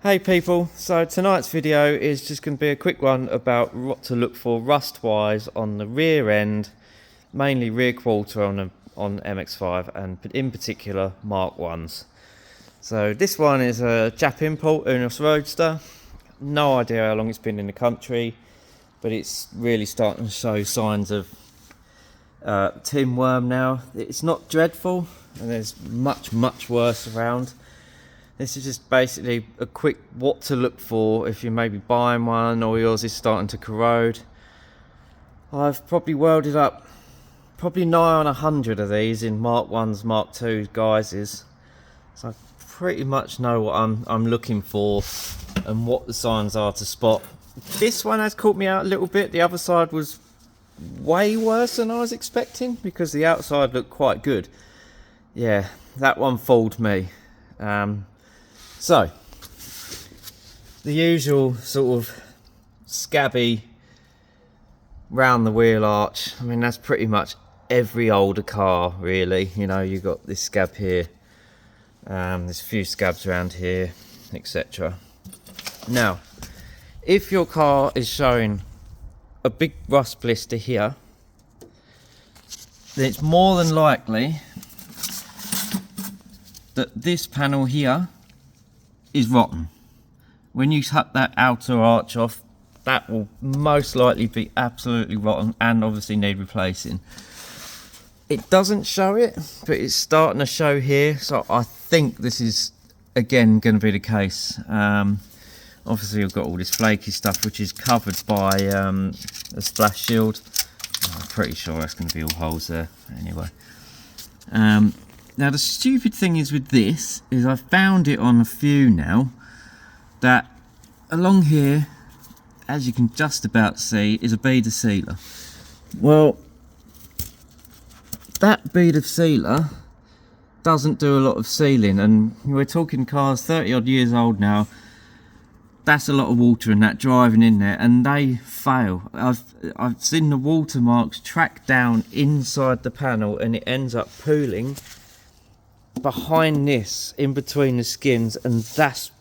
Hey people, so tonight's video is just going to be a quick one about what to look for rust wise on the rear end, mainly rear quarter on mx5 and in particular Mark 1s. So this one is a Jap import Unos Roadster. No idea how long it's been in the country, but it's really starting to show signs of tin worm now. It's not dreadful and there's much worse around. This is just basically a quick what to look for if you're maybe buying one or yours is starting to corrode. I've probably welded up probably nigh on 100 of these in Mark 1s, Mark 2s guises. So I pretty much know what I'm looking for and what the signs are to spot. This one has caught me out a little bit. The other side was way worse than I was expecting because the outside looked quite good. Yeah, that one fooled me. So, the usual sort of scabby round the wheel arch. I mean, that's pretty much every older car, really. You know, you've got this scab here, there's a few scabs around here, etc. Now, if your car is showing a big rust blister here, then it's more than likely that this panel here is rotten. When you cut that outer arch off, that will most likely be absolutely rotten and obviously need replacing. It doesn't show it, but it's starting to show here, so I think this is again going to be the case. Obviously you've got all this flaky stuff which is covered by a splash shield. I'm pretty sure that's going to be all holes there anyway. Now the stupid thing is with this is I found it on a few now that along here, as you can just about see, is a bead of sealer. Well, that bead of sealer doesn't do a lot of sealing, and we're talking cars 30 odd years old now. That's a lot of water in that driving in there, and they fail. I've seen the watermarks track down inside the panel and it ends up pooling behind this, in between the skins, and that's,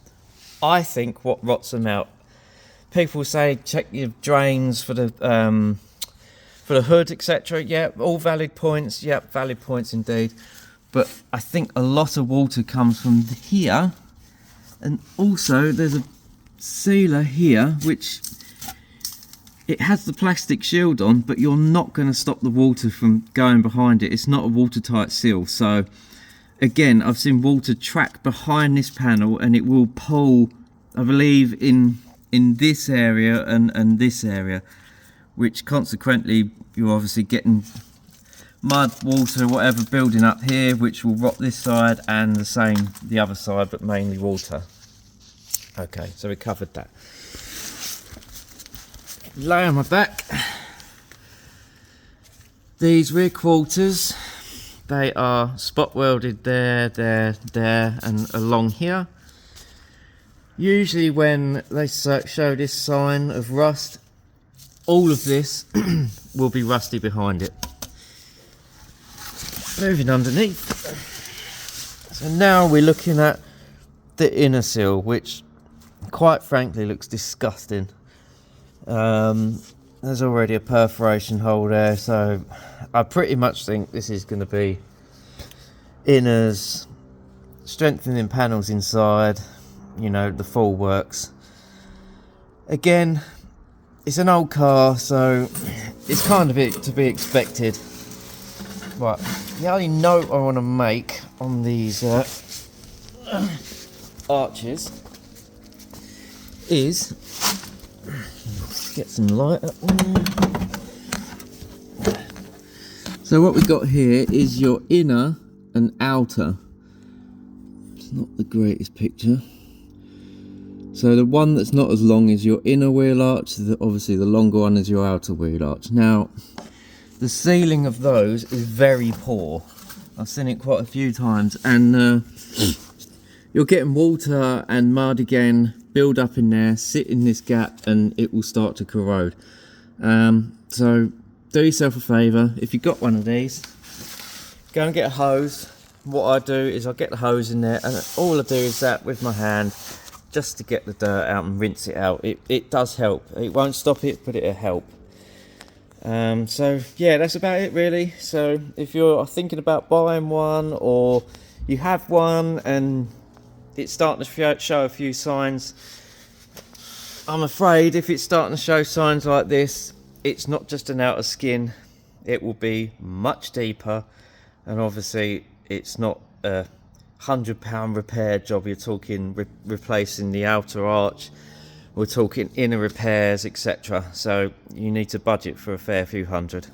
I think, what rots them out. People say check your drains for the hood, etc. Yeah, all valid points. Yep, valid points indeed. But I think a lot of water comes from here, and also there's a sealer here which it has the plastic shield on, but you're not going to stop the water from going behind it. It's not a watertight seal, so again, I've seen water track behind this panel and it will pull, I believe, in this area and this area, which consequently you're obviously getting mud, water, whatever building up here, which will rot this side and the same the other side, but mainly water. Okay, so we covered that. Lay on my back. These rear quarters, they are spot welded there, and along here. Usually when they show this sign of rust, all of this will be rusty behind it. Moving underneath. So now we're looking at the inner seal, which quite frankly looks disgusting. There's already a perforation hole there, so I pretty much think this is going to be inners, strengthening panels inside, you know, the full works. Again, it's an old car, so it's kind of it to be expected. Right, the only note I want to make on these arches is, get some light up there. So what we've got here is your inner and outer. It's not the greatest picture. So the one that's not as long is your inner wheel arch, obviously the longer one is your outer wheel arch. Now, the sealing of those is very poor. I've seen it quite a few times, and you're getting water and mud again build up in there, sit in this gap, and it will start to corrode. So do yourself a favour, if you've got one of these, go and get a hose. What I do is I get the hose in there, and all I do is that with my hand, just to get the dirt out and rinse it out. It does help. It won't stop it, but it'll help. So yeah, that's about it really. So if you're thinking about buying one, or you have one and it's starting to show a few signs, I'm afraid if it's starting to show signs like this, it's not just an outer skin. It will be much deeper, and obviously it's not a £100 repair job. You're talking replacing the outer arch, we're talking inner repairs, etc. So you need to budget for a fair few hundred.